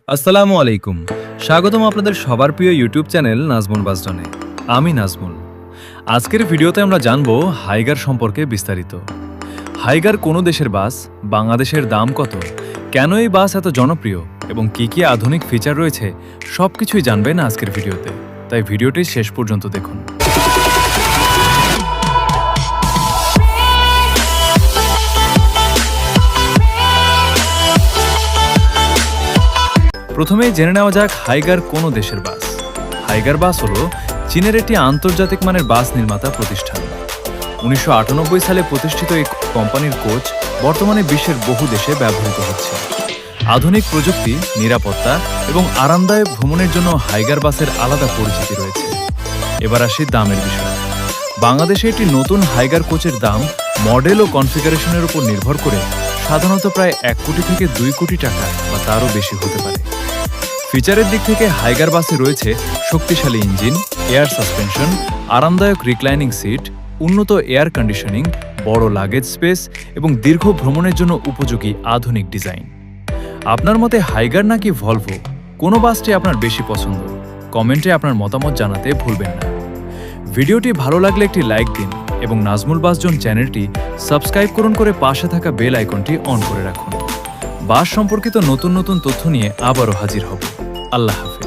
আসসালামু আলাইকুম। স্বাগতম আপনাদের সবার প্রিয় ইউটিউব চ্যানেল নাজমুল বাসডনে। আমি নাজমুল। আজকের ভিডিওতে আমরা জানব হাইগার সম্পর্কে বিস্তারিত। হাইগার কোন দেশের বাস, বাংলাদেশের দাম কত, কেন এই বাস এত জনপ্রিয় এবং কি কি আধুনিক ফিচার রয়েছে সবকিছুই জানবেন আজকের ভিডিওতে। তাই ভিডিওটি শেষ পর্যন্ত দেখুন। প্রথমেই জেনে নেওয়া যাক হাইগার কোন দেশের বাস। হাইগার বাস হলো চীনের একটি আন্তর্জাতিক মানের বাস নির্মাতা প্রতিষ্ঠান। 1998 সালে প্রতিষ্ঠিত এই কোম্পানির কোচ বর্তমানে বিশ্বের বহু দেশে ব্যবহৃত হচ্ছে। আধুনিক প্রযুক্তি, নিরাপত্তা এবং আরামদায়ক ভ্রমণের জন্য হাইগার বাসের আলাদা পরিচিতি রয়েছে। এবার আসি দামের বিষয়ে। বাংলাদেশে একটি নতুন হাইগার কোচের দাম মডেল ও কনফিগারেশনের উপর নির্ভর করে সাধারণত প্রায় 1 কোটি থেকে 2 কোটি টাকা বা তারও বেশি হতে পারে। ফিচারের দিক থেকে হাইগার বাসে রয়েছে শক্তিশালী ইঞ্জিন, এয়ার সাসপেনশন, আরামদায়ক রিক্লাইনিং সিট, উন্নত এয়ার কন্ডিশনিং, বড় লাগেজ স্পেস এবং দীর্ঘ ভ্রমণের জন্য উপযোগী আধুনিক ডিজাইন। আপনার মতে হাইগার নাকি ভলভো, কোন বাসটি আপনার বেশি পছন্দ? কমেন্টে আপনার মতামত জানাতে ভুলবেন না। ভিডিওটি ভালো লাগলে একটি লাইক দিন এবং নাজমুল বাসজন চ্যানেলটি সাবস্ক্রাইব করে পাশে থাকা বেল আইকনটি অন করে রাখুন। বাস সম্পর্কিত নতুন নতুন তথ্য নিয়ে আবারও হাজির হব। আল্লাহ হাফেজ।